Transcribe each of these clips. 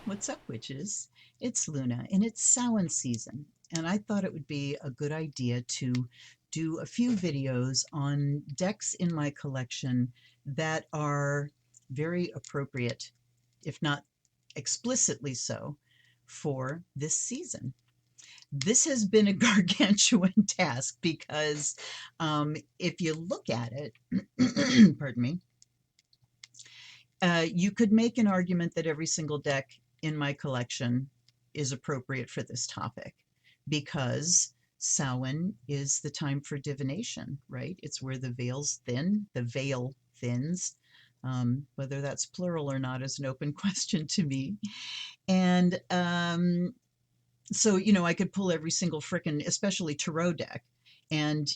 What's up, witches? It's Luna, and it's Samhain season, and I thought it would be a good idea to do a few videos on decks in my collection that are very appropriate, if not explicitly so, for this season. This has been a gargantuan task because if you look at it, pardon me, you could make an argument that every single deck in my collection is appropriate for this topic because Samhain is the time for divination, right? It's where the veil thins. Whether that's plural or not is an open question to me. And so, I could pull every single frickin', especially tarot deck, and,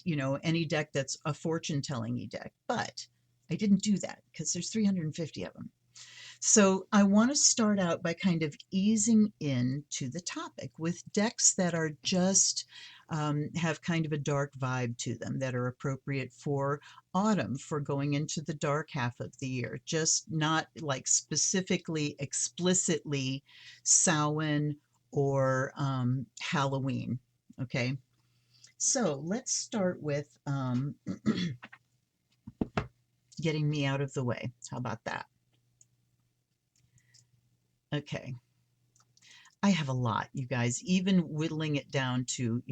any deck that's a fortune telling y deck. But I didn't do that because there's 350 of them. So I want to start out by kind of easing into the topic with decks that are just have kind of a dark vibe to them that are appropriate for autumn, for going into the dark half of the year, just not like specifically, explicitly Samhain or Halloween. Okay. So let's start with getting me out of the way. How about that? Okay. I have a lot, you guys, even whittling it down to,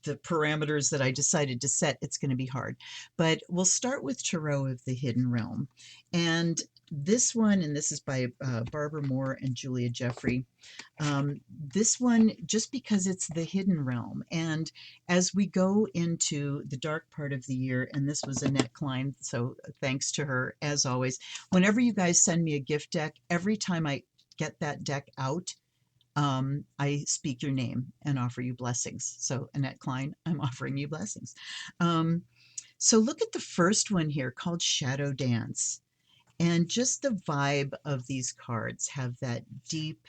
the parameters that I decided to set, it's going to be hard. But we'll start with Tarot of the Hidden Realm. And this one, and this is by Barbara Moore and Julia Jeffrey. This one, just because it's the hidden realm. And as we go into the dark part of the year, and this was Annette Klein, so thanks to her, as always, whenever you guys send me a gift deck, every time I get that deck out, I speak your name and offer you blessings. So, Annette Klein, I'm offering you blessings. So, look at the first one here called Shadow Dance. And just the vibe of these cards have that deep,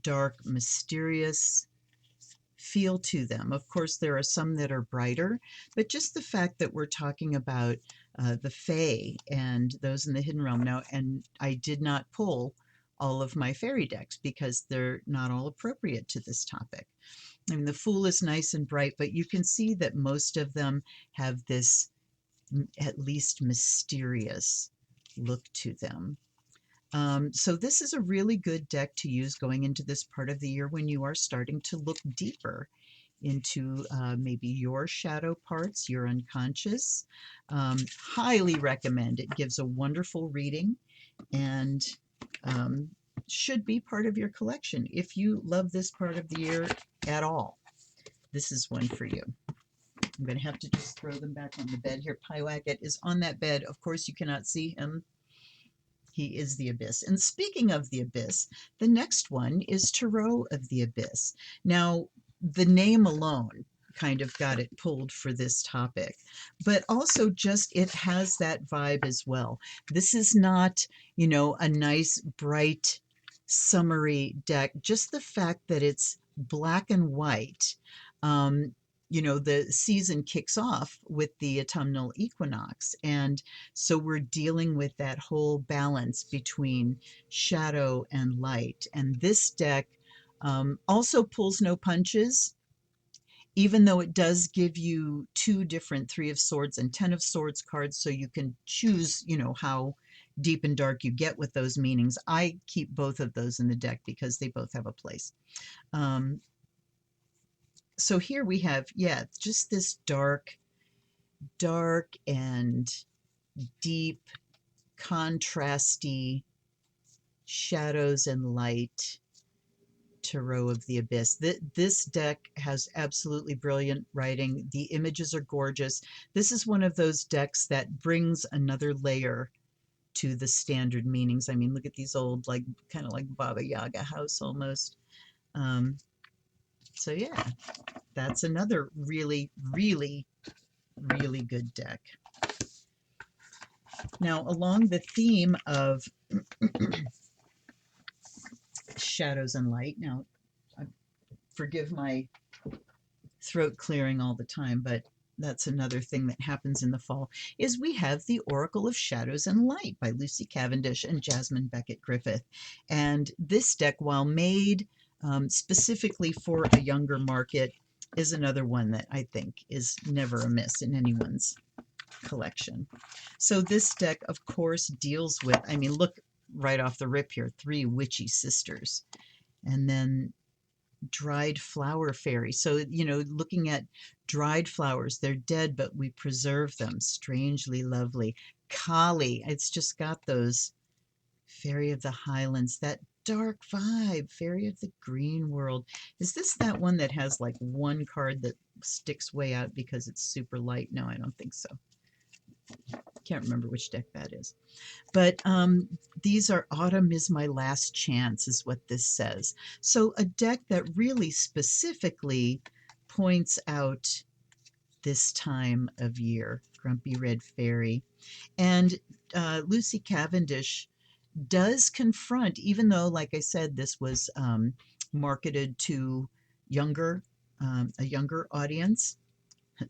dark, mysterious feel to them. Of course, there are some that are brighter, but just the fact that we're talking about the Fae and those in the hidden realm now, and I did not pull all of my fairy decks because they're not all appropriate to this topic. I mean, the Fool is nice and bright, but you can see that most of them have this at least mysterious look to them. So this is a really good deck to use going into this part of the year when you are starting to look deeper into maybe your shadow parts, your unconscious. Highly recommend. It gives a wonderful reading and should be part of your collection. If you love this part of the year at all, this is one for you. I'm going to have to just throw them back on the bed here. Pyewacket is on that bed. Of course, you cannot see him. He is the Abyss. And speaking of the Abyss, the next one is Tarot of the Abyss. Now, the name alone kind of got it pulled for this topic, but also just it has that vibe as well. This is not, a nice, bright, summery deck. Just the fact that it's black and white. The season kicks off with the autumnal equinox. And so we're dealing with that whole balance between shadow and light. And this deck also pulls no punches, even though it does give you two different Three of Swords and Ten of Swords cards. So you can choose, how deep and dark you get with those meanings. I keep both of those in the deck because they both have a place. So here we have, just this dark and deep, contrasty shadows and light Tarot of the Abyss. This deck has absolutely brilliant writing. The images are gorgeous. This is one of those decks that brings another layer to the standard meanings. I mean, look at these old, kind of like Baba Yaga house almost. So yeah, that's another really, really, really good deck. Now, along the theme of shadows and light, now, forgive my throat clearing all the time, but that's another thing that happens in the fall, is we have The Oracle of Shadows and Light by Lucy Cavendish and Jasmine Beckett Griffith. And this deck, while made specifically for a younger market, is another one that I think is never amiss in anyone's collection. So this deck, of course, deals with, I mean, look right off the rip here, 3 witchy sisters, and then dried flower fairy. So, looking at dried flowers, they're dead, but we preserve them. Strangely lovely. Kali, it's just got those fairy of the highlands, that dark vibe, fairy of the green world. Is this that one that has like one card that sticks way out because it's super light? No, I don't think so. Can't remember which deck that is. But these are Autumn is My Last Chance, is what this says. So a deck that really specifically points out this time of year, Grumpy Red Fairy. And Lucy Cavendish does confront, even though, like I said, this was marketed to a younger audience,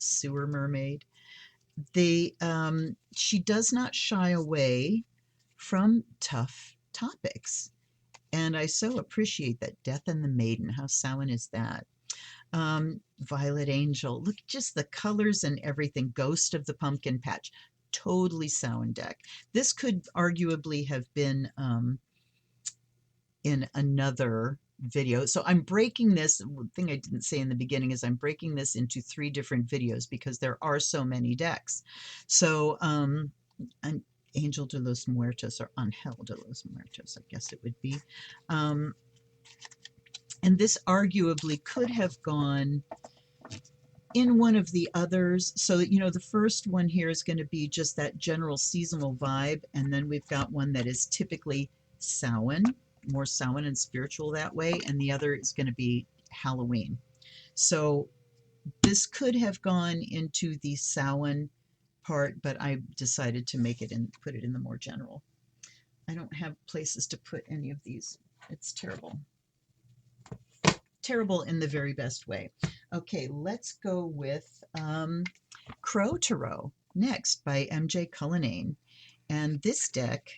Sewer Mermaid. She does not shy away from tough topics. And I so appreciate that. Death and the Maiden, how Samhain is that? Violet Angel, look at just the colors and everything. Ghost of the Pumpkin Patch, totally Samhain deck. This could arguably have been in another video. So I'm breaking this, one thing I didn't say in the beginning is I'm breaking this into 3 different videos because there are so many decks. So Angel de los Muertos, or Angel de los Muertos, I guess it would be. And this arguably could have gone in one of the others. So, the first one here is going to be just that general seasonal vibe. And then we've got one that is typically Samhain, more Samhain and spiritual that way. And the other is going to be Halloween. So this could have gone into the Samhain part, but I decided to make it and put it in the more general. I don't have places to put any of these. It's terrible. Terrible in the very best way. Okay, let's go with Crow Tarot next by MJ Cullinane. And this deck,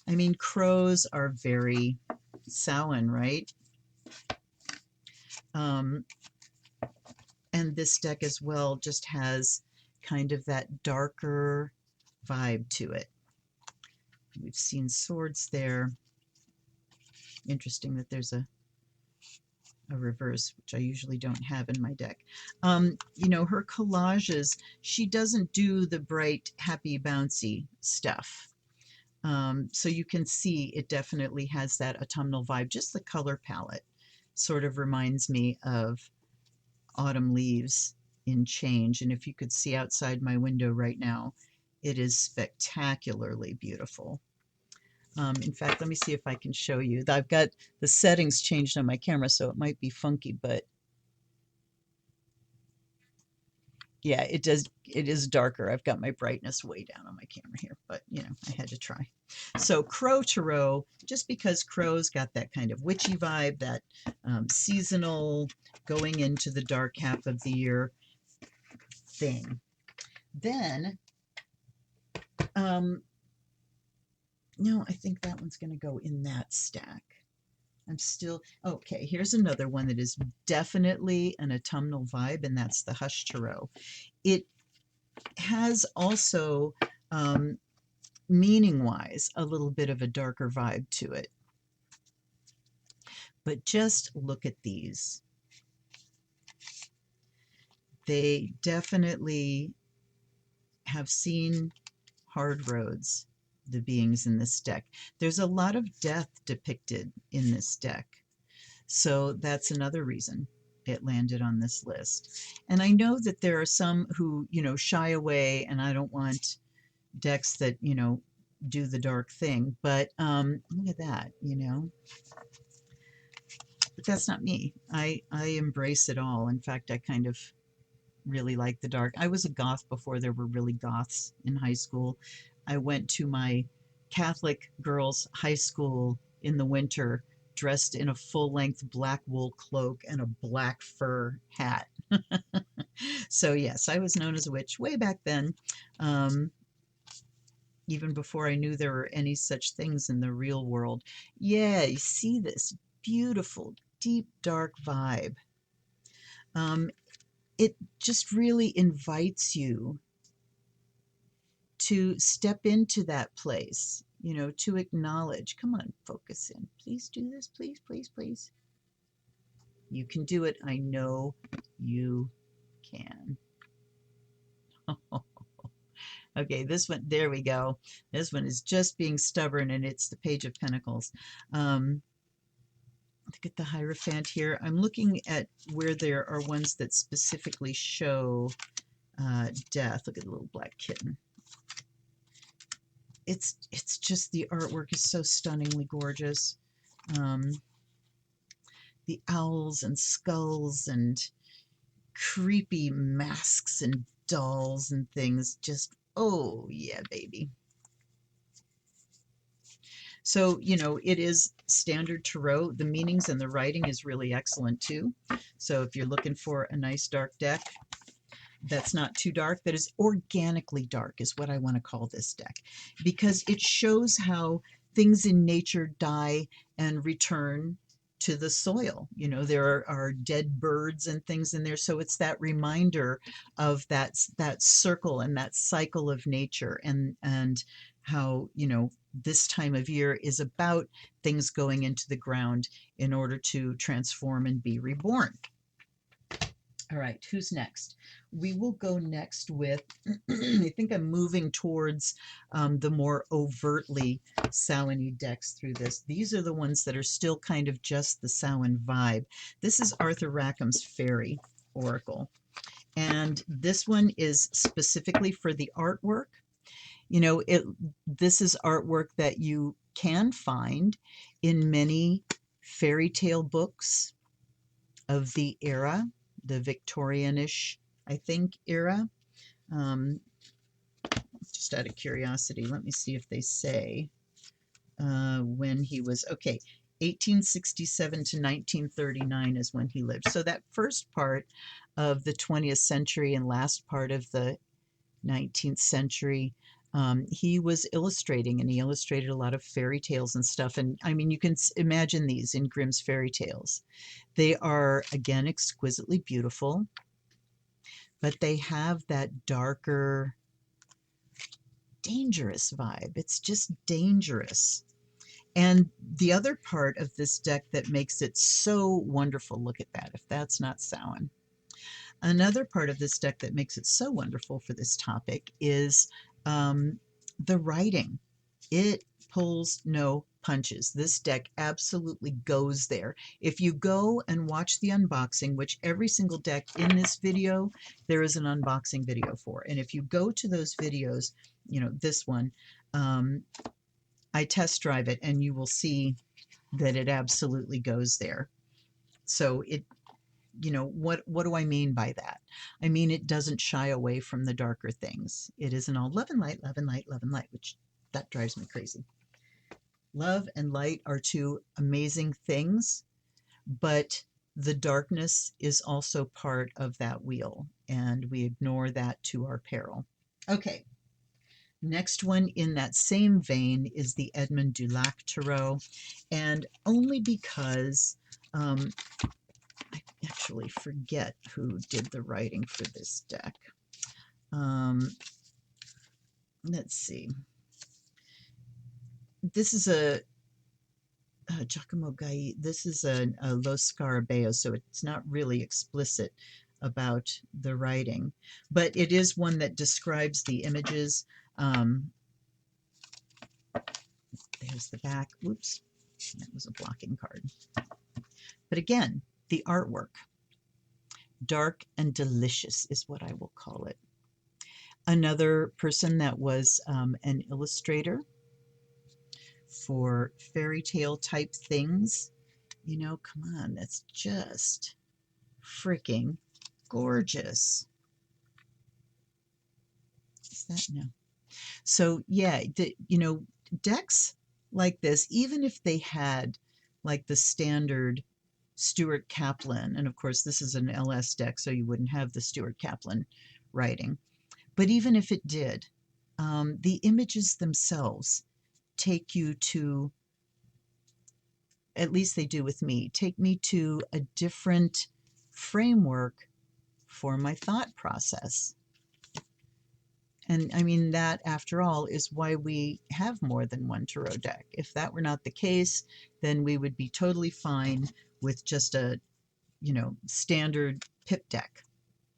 I mean, crows are very Samhain, right? And this deck as well just has kind of that darker vibe to it. We've seen swords there. Interesting that there's a reverse, which I usually don't have in my deck. Her collages, she doesn't do the bright, happy, bouncy stuff. So you can see it definitely has that autumnal vibe. Just the color palette sort of reminds me of autumn leaves in change. And if you could see outside my window right now, it is spectacularly beautiful. In fact, let me see if I can show you. I've got the settings changed on my camera, so it might be funky, but yeah, it does. It is darker. I've got my brightness way down on my camera here, but I had to try. So Crow Tarot, just because crow's got that kind of witchy vibe, that seasonal, going into the dark half of the year thing. Then, no, I think that one's going to go in that stack. I'm still, okay, here's another one that is definitely an autumnal vibe, and that's the Hush Tarot. It has also, meaning-wise, a little bit of a darker vibe to it. But just look at these. They definitely have seen hard roads, the beings in this deck. There's a lot of death depicted in this deck. So that's another reason it landed on this list. And I know that there are some who, shy away, and I don't want decks that, do the dark thing. But look at that, But that's not me. I embrace it all. In fact, I kind of really like the dark. I was a goth before there were really goths in high school. I went to my Catholic girls' high school in the winter dressed in a full-length black wool cloak and a black fur hat. So yes, I was known as a witch way back then, even before I knew there were any such things in the real world. Yeah, you see this beautiful, deep, dark vibe. It just really invites you to step into that place, to acknowledge. Come on, focus in. Please do this. Please, please, please. You can do it. I know you can. Okay, this one, there we go. This one is just being stubborn, and it's the Page of Pentacles. Look at the Hierophant here. I'm looking at where there are ones that specifically show death. Look at the little black kitten. It's just, the artwork is so stunningly gorgeous. The owls and skulls and creepy masks and dolls and things, just, oh yeah, baby. So, it is standard tarot. The meanings and the writing is really excellent too. So if you're looking for a nice dark deck that's not too dark, that is organically dark, is what I want to call this deck, because it shows how things in nature die and return to the soil. There are dead birds and things in there, so it's that reminder of that circle and that cycle of nature, and how this time of year is about things going into the ground in order to transform and be reborn. All right, who's next? We will go next with, I think I'm moving towards the more overtly Samhain-y decks through this. These are the ones that are still kind of just the Samhain vibe. This is Arthur Rackham's Fairy Oracle. And this one is specifically for the artwork. This is artwork that you can find in many fairy tale books of the era, the Victorianish, I think, era. Just out of curiosity, let me see if they say when he was, okay, 1867 to 1939 is when he lived. So that first part of the 20th century and last part of the 19th century, he was illustrating, and he illustrated a lot of fairy tales and stuff. And I mean, you can imagine these in Grimm's fairy tales. They are, again, exquisitely beautiful, but they have that darker, dangerous vibe. It's just dangerous. And the other part of this deck that makes it so wonderful, look at that, if that's not Samhain. Another part of this deck that makes it so wonderful for this topic is the writing. It pulls no punches. This deck absolutely goes there. If you go and watch the unboxing, which every single deck in this video, there is an unboxing video for. And if you go to those videos, this one, I test drive it, and you will see that it absolutely goes there. So what do I mean by that? I mean, it doesn't shy away from the darker things. It isn't all love and light, love and light, love and light, which that drives me crazy. Love and light are two amazing things, but the darkness is also part of that wheel, and we ignore that to our peril. Okay. Next one in that same vein is the Edmund Dulac Tarot, and only because I actually forget who did the writing for this deck. Let's see. This is a Giacomo Gai. This is a Lo Scarabeo, so it's not really explicit about the writing, but it is one that describes the images. There's the back. Whoops, that was a blocking card. But again, the artwork, dark and delicious is what I will call it. Another person that was an illustrator for fairy tale type things. Come on, that's just freaking gorgeous. Is that no? So yeah, decks like this, even if they had like the standard Stuart Kaplan. And of course, this is an LS deck, so you wouldn't have the Stuart Kaplan writing. But even if it did, the images themselves take you to, at least they do with me, take me to a different framework for my thought process. And I mean, that, after all, is why we have more than one tarot deck. If that were not the case, then we would be totally fine with just a, standard pip deck.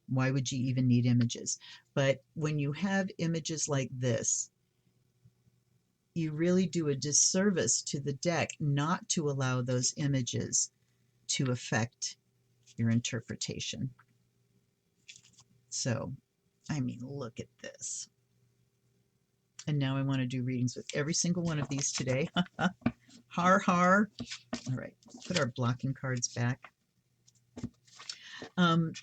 Why would you even need images? But when you have images like this, you really do a disservice to the deck not to allow those images to affect your interpretation. So, I mean, look at this. And now I want to do readings with every single one of these today. Har har. All right, put our blocking cards back. Okay.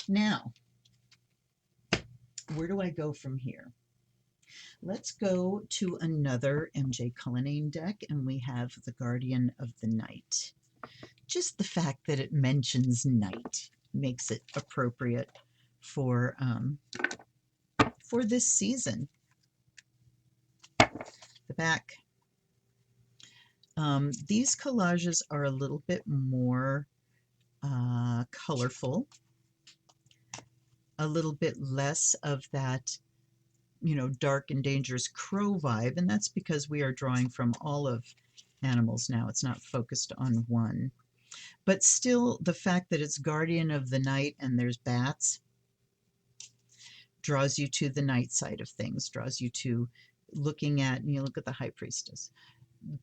Now, where do I go from here? Let's go to another MJ Cullinane deck, and we have the Guardian of the Night. Just the fact that it mentions night makes it appropriate for this season. The back. These collages are a little bit more colorful, a little bit less of that, dark and dangerous crow vibe, and that's because we are drawing from all of animals now. It's not focused on one. But still, the fact that it's Guardian of the Night and there's bats draws you to the night side of things, draws you to looking at, look at the High Priestess,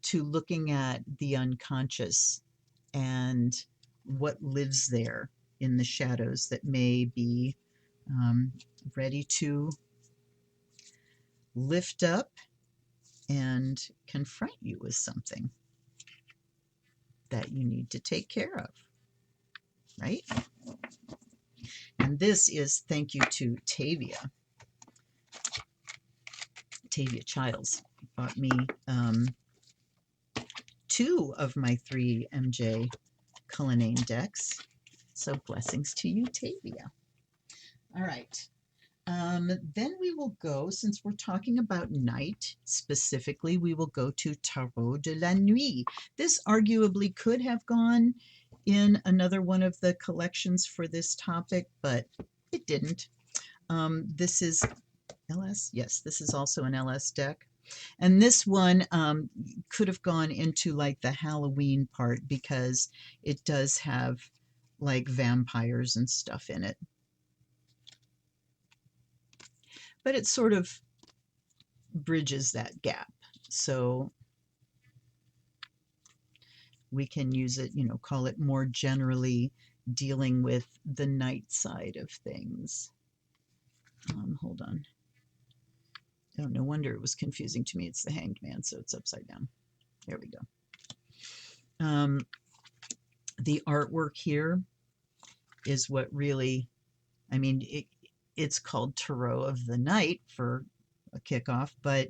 to looking at the unconscious and what lives there in the shadows that may be ready to lift up and confront you with something that you need to take care of, right? And this is thank you to Tavia. Tavia Childs bought me 2 of my 3 MJ Cullinane decks. So blessings to you, Tavia. All right. Then we will go, since we're talking about night specifically, we will go to Tarot de la Nuit. This arguably could have gone in another one of the collections for this topic, but it didn't. This is LS. Yes, this is also an LS deck. And this one could have gone into like the Halloween part because it does have like vampires and stuff in it. But it sort of bridges that gap. So we can use it, call it more generally dealing with the night side of things. Hold on. Oh, no wonder it was confusing to me. It's the Hanged Man, so it's upside down. There we go. The artwork here is what really, I mean, it's called Tarot of the Night for a kickoff, but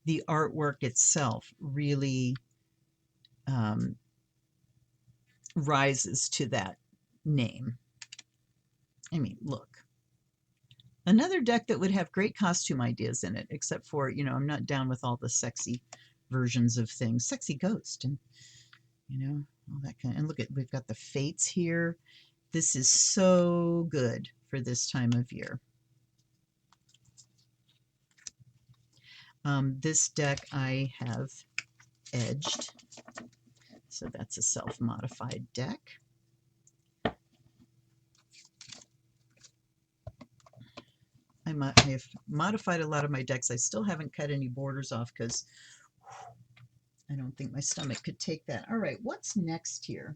the artwork itself really rises to that name. I mean, look. Another deck that would have great costume ideas in it, except for, I'm not down with all the sexy versions of things. Sexy ghost and, all that kind of, and look at, we've got the fates here. This is so good for this time of year. This deck I have edged, so that's a self-modified deck. I have modified a lot of my decks. I still haven't cut any borders off because I don't think my stomach could take that. All right, what's next here?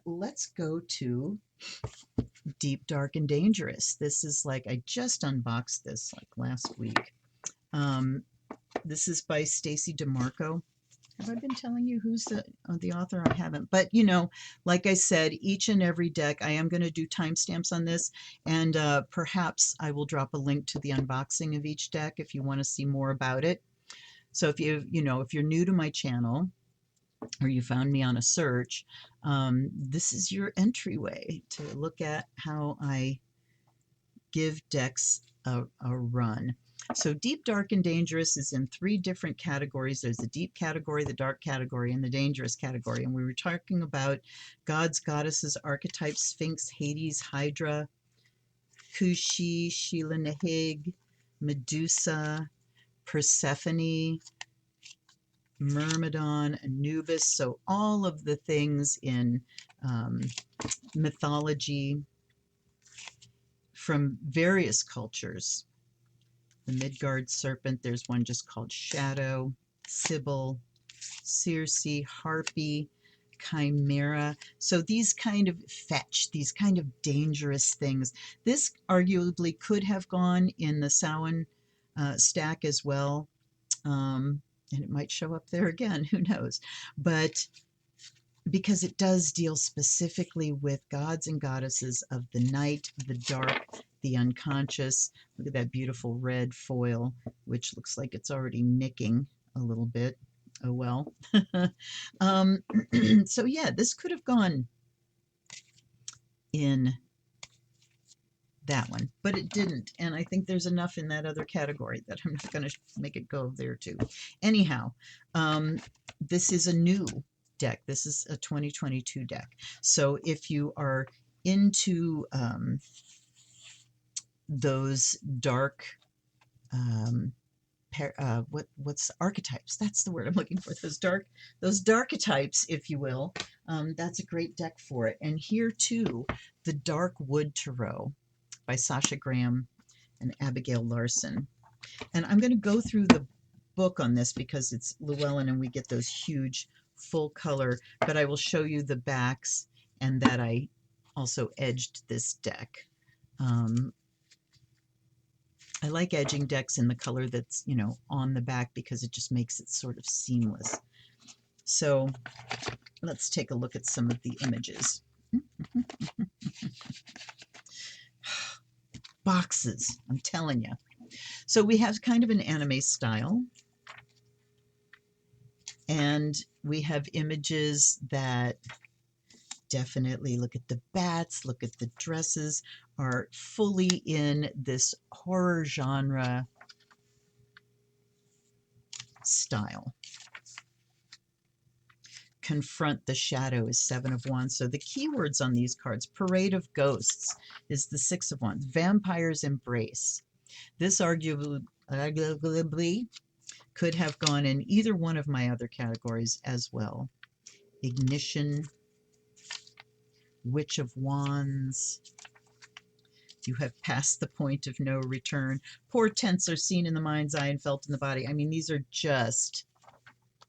Let's go to Deep, Dark, and Dangerous. This is like, I just unboxed this like last week. This is by Stacy DeMarco. Have I been telling you who's the author? I haven't. But, like I said, each and every deck, I am going to do timestamps on this, and perhaps I will drop a link to the unboxing of each deck if you want to see more about it. So if you're new to my channel or you found me on a search, this is your entryway to look at how I give decks a run. So Deep, Dark, and Dangerous is in 3 different categories. There's the deep category, the dark category, and the dangerous category. And we were talking about gods, goddesses, archetypes, Sphinx, Hades, Hydra, Kushi, Sheila Nahig, Medusa, Persephone, Myrmidon, Anubis. So all of the things in mythology from various cultures. The Midgard serpent, there's one just called Shadow, Sibyl, Circe, Harpy, Chimera. So these kind of fetch, these kind of dangerous things. This arguably could have gone in the Samhain stack as well. And it might show up there again, who knows. But because it does deal specifically with gods and goddesses of the night, the dark, the unconscious. Look at that beautiful red foil, which looks like it's already nicking a little bit. Oh well. So yeah, this could have gone in that one, but it didn't. And I think there's enough in that other category that I'm not going to make it go there too. Anyhow, this is a new deck. This is a 2022 deck. So if you are into those dark what's archetypes, that's the word I'm looking for, those darketypes, if you will, that's a great deck for it. And here too, the Dark Wood Tarot by Sasha Graham and Abigail Larson. And I'm going to go through the book on this because it's Llewellyn and we get those huge full color, but I will show you the backs and that I also edged this deck. I like edging decks in the color that's, on the back because it just makes it sort of seamless. So let's take a look at some of the images. Boxes, I'm telling you. So we have kind of an anime style. And we have images that definitely, look at the bats, look at the dresses, are fully in this horror genre style. Confront the Shadow is 7 of Wands. So the keywords on these cards, Parade of Ghosts is the 6 of Wands. Vampire's Embrace. This arguably could have gone in either one of my other categories as well. Ignition, Witch of Wands. You have passed the point of no return. Portents are seen in the mind's eye and felt in the body. I mean, these are just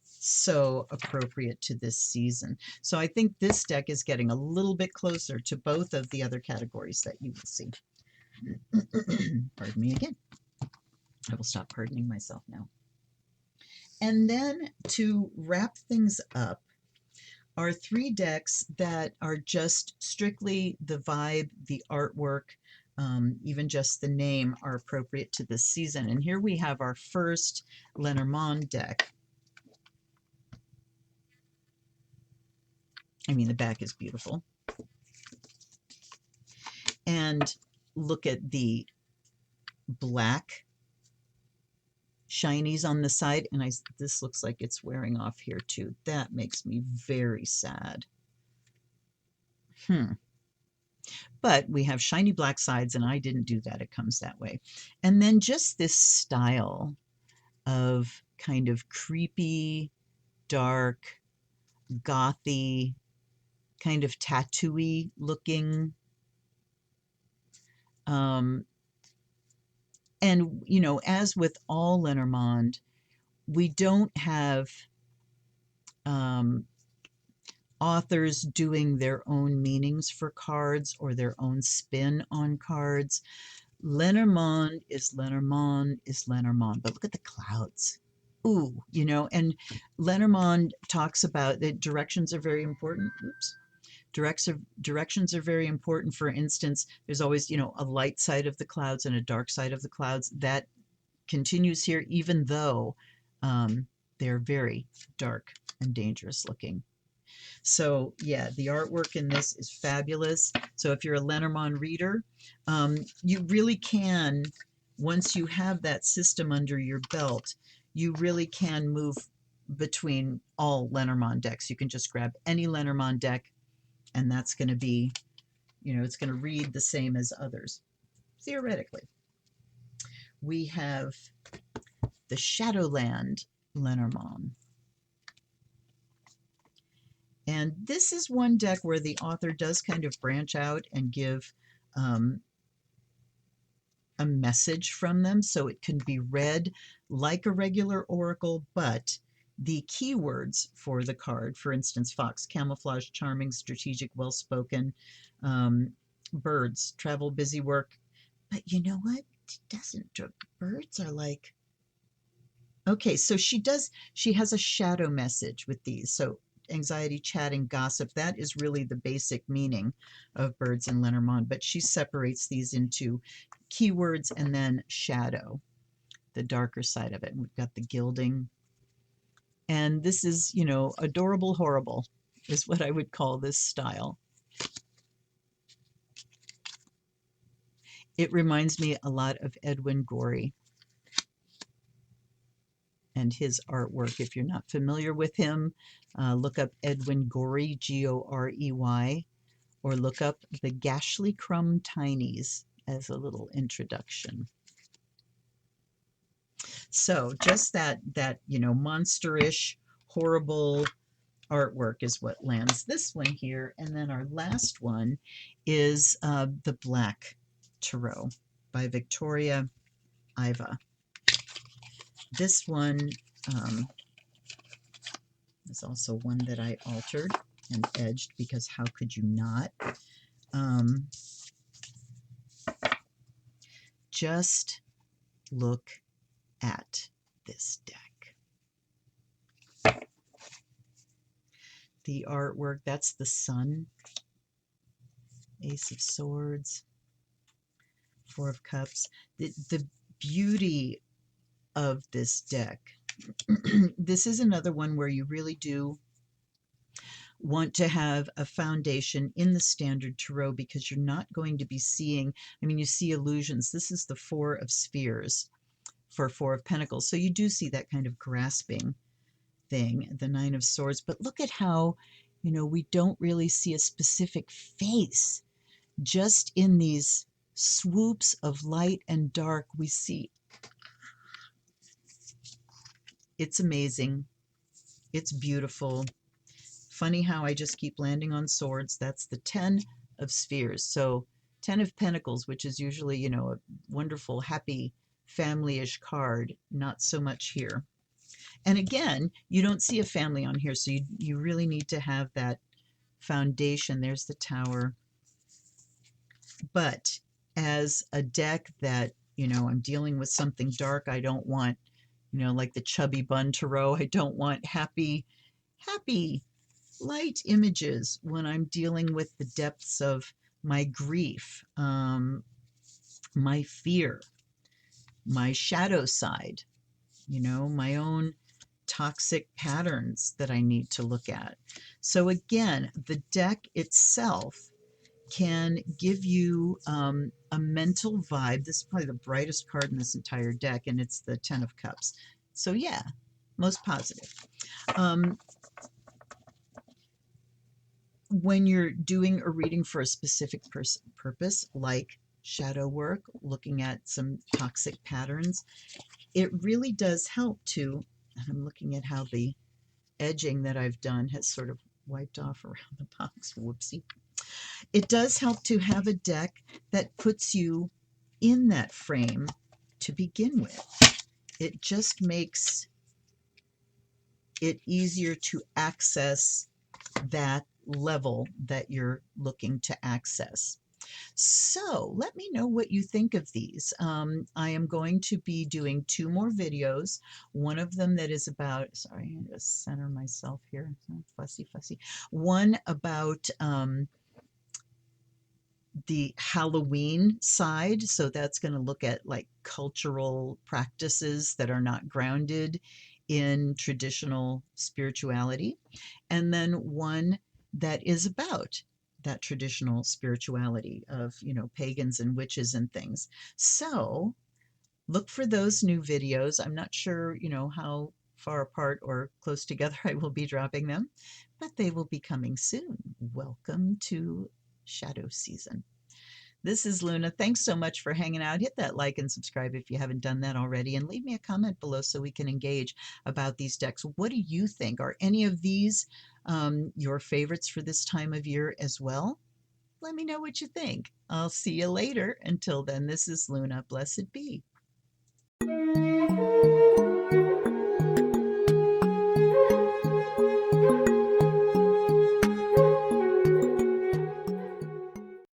so appropriate to this season. So I think this deck is getting a little bit closer to both of the other categories that you will see. Pardon me again. I will stop pardoning myself now. And then to wrap things up are 3 decks that are just strictly the vibe, the artwork, even just the name are appropriate to this season. And here we have our first Lenormand deck. I mean, the back is beautiful. And look at the black shinies on the side. And this looks like it's wearing off here too. That makes me very sad. But we have shiny black sides, and I didn't do that. It comes that way. And then just this style of kind of creepy, dark, gothy, kind of tattooy looking. And, as with all Lenormand, we don't have authors doing their own meanings for cards or their own spin on cards. Lenormand is Lenormand is Lenormand. But look at the clouds. ooh, you know, and Lenormand talks about that directions are very important. Oops. Directions are very important. For instance, there's always, you know, a light side of the clouds and a dark side of the clouds. That continues here, even though they're very dark and dangerous looking. So yeah, the artwork in this is fabulous. So if you're a Lenormand reader, you really can, once you have that system under your belt, you really can move between all Lenormand decks. You can just grab any Lenormand deck, and that's going to be, you know, it's going to read the same as others, theoretically. We have the Shadowland Lenormand. And this is one deck where the author does kind of branch out and give a message from them, so it can be read like a regular oracle, but the keywords for the card, for instance, fox, camouflage, charming, strategic, well-spoken, birds, travel, busy, work. But you know what? It doesn't. Birds are like, okay, so she has a shadow message with these. So anxiety, chatting, gossip, that is really the basic meaning of birds in Lenormand, but she separates these into keywords and then shadow, the darker side of it. And we've got the gilding. And this is, you know, adorable horrible is what I would call this style. It reminds me a lot of Edwin Gorey and his artwork. If you're not familiar with him, look up Edwin Gorey, Gorey, or look up the Gashly Crumb Tinies as a little introduction. So just that you know, monsterish, horrible artwork is what lands this one here. And then our last one is the Black Tarot by Victoria Iva. This one is also one that I altered and edged, because how could you not? Just look at this deck. The artwork, that's the Sun, Ace of Swords, Four of Cups. The beauty of this deck. This is another one where you really do want to have a foundation in the standard tarot, because you're not going to be seeing, I mean, you see illusions. This is the Four of Spheres for Four of Pentacles. So you do see that kind of grasping thing, the Nine of Swords. But look at how, you know, we don't really see a specific face. Just in these swoops of light and dark, we see. It's amazing. It's beautiful. Funny how I just keep landing on swords. That's the 10 of Spheres. So 10 of Pentacles, which is usually, you know, a wonderful, happy, family-ish card. Not so much here. And again, you don't see a family on here, so you really need to have that foundation. There's the Tower. But as a deck that, you know, I'm dealing with something dark, I don't want, you know, like the Chubby Bun Tarot, I don't want happy, light images when I'm dealing with the depths of my grief, my fear, my shadow side, you know, my own toxic patterns that I need to look at. So again, the deck itself can give you a mental vibe. This is probably the brightest card in this entire deck, and it's the 10 of Cups. So yeah, most positive. When you're doing a reading for a specific purpose, like shadow work, looking at some toxic patterns, it really does help to, and I'm looking at how the edging that I've done has sort of wiped off around the box. Whoopsie. It does help to have a deck that puts you in that frame to begin with. It just makes it easier to access that level that you're looking to access. So let me know what you think of these. I am going to be doing 2 more videos. One of them that is about, sorry, I'm going to center myself here. Fussy, fussy. One about the Halloween side. So that's going to look at like cultural practices that are not grounded in traditional spirituality. And then one that is about that traditional spirituality of, pagans and witches and things. So look for those new videos. I'm not sure, how far apart or close together I will be dropping them, but they will be coming soon. Welcome to shadow season. This is Luna. Thanks so much for hanging out. Hit that like and subscribe if you haven't done that already, and leave me a comment below so we can engage about these decks. What do you think? Are any of these your favorites for this time of year as well? Let me know what you think. I'll see you later. Until then, this is Luna. Blessed be.